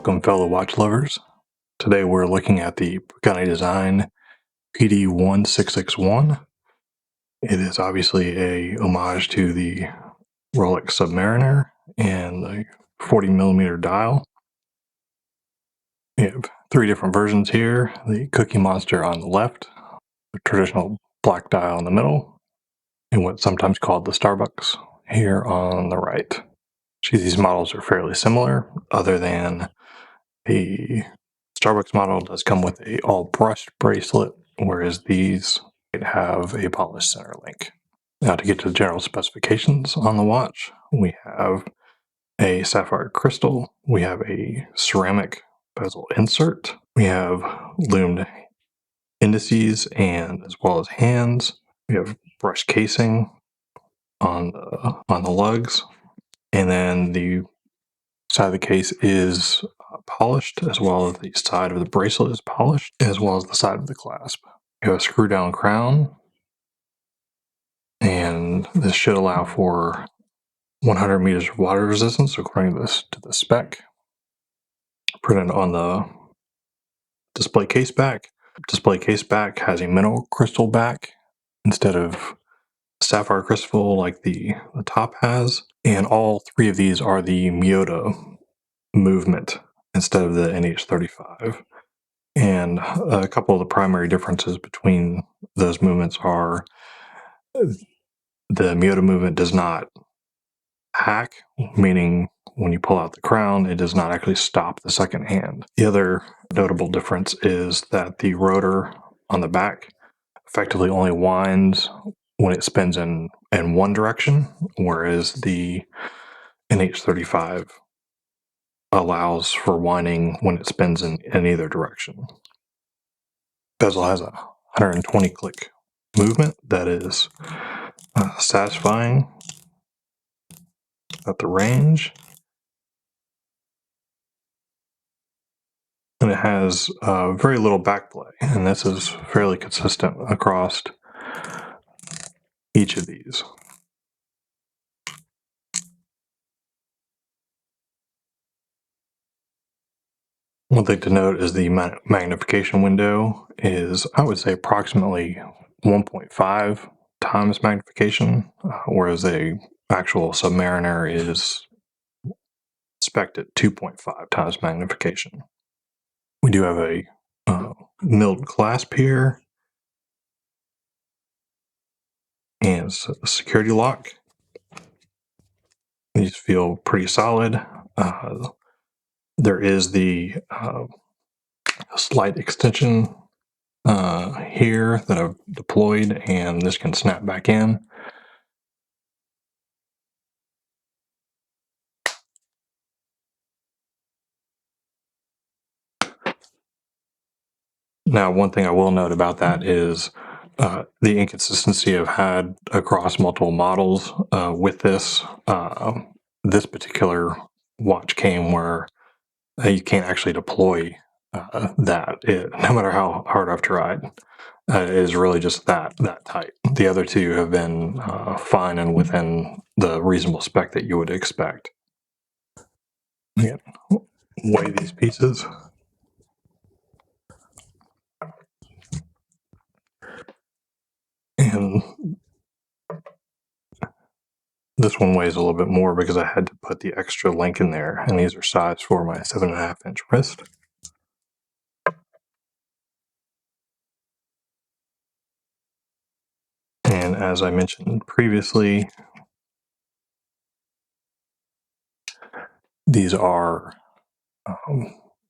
Welcome, fellow watch lovers. Today we're looking at the Pagani design PD-1661. It is obviously a homage to the Rolex Submariner and the 40mm dial. We have three different versions here: the Cookie Monster on the left, the traditional black dial in the middle, and what's sometimes called the Starbucks here on the right. These models are fairly similar, other than the Starbucks model does come with a all brushed bracelet, whereas these have a polished center link. Now, to get to the general specifications on the watch, we have a sapphire crystal, we have a ceramic bezel insert, we have lumed indices and as well as hands, we have brushed casing on the lugs, and then the side of the case is polished, as well as the side of the bracelet is polished, as well as the side of the clasp. You have a screw down crown, and this should allow for 100 meters of water resistance according to the spec printed on the display case back. Display case back has a mineral crystal back instead of sapphire crystal like the top has, and all three of these are the Miyota movement instead of the NH35. And a couple of the primary differences between those movements are the Miyota movement does not hack, meaning when you pull out the crown, it does not actually stop the second hand. The other notable difference is that the rotor on the back effectively only winds when it spins in one direction, whereas the NH35 allows for winding when it spins in either direction. Bezel has a 120 click movement that is satisfying at the range, and it has very little backplay, and this is fairly consistent across each of these. One thing to note is the magnification window is, I would say, approximately 1.5 times magnification, whereas the actual Submariner is spec'd at 2.5 times magnification. We do have a milled clasp here and a security lock. These feel pretty solid. There is the slight extension here that I've deployed, and this can snap back in. Now, one thing I will note about that is the inconsistency I've had across multiple models with this. This particular watch came where you can't actually deploy that. No matter how hard I've tried, it is really just that tight. The other two have been fine and within the reasonable spec that you would expect. Again, weigh these pieces. And this one weighs a little bit more because I had to put the extra link in there, and these are sized for my 7.5-inch wrist. And as I mentioned previously, these are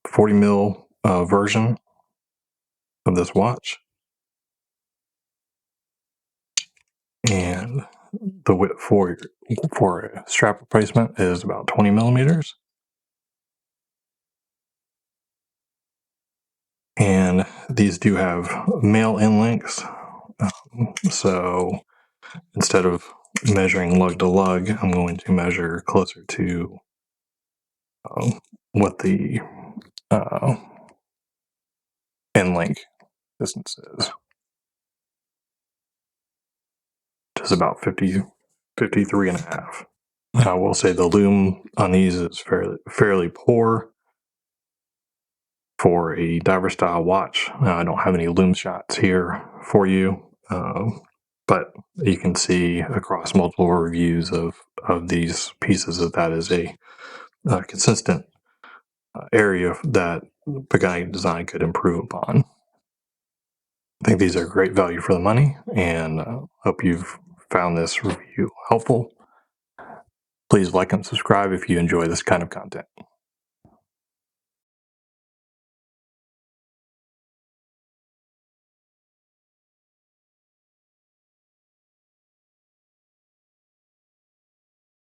40mm version of this watch, and the width for strap replacement is about 20mm. And these do have male end lengths, so instead of measuring lug to lug, I'm going to measure closer to what the end link distance is. It's about 53.5. I will say the lume on these is fairly poor. for a diver style watch. I don't have any Lume shots here for you, but you can see across multiple reviews of these pieces that is a consistent area that Pagani design could improve upon. I think these are great value for the money, and hope you've found this review helpful. Please like and subscribe if you enjoy this kind of content.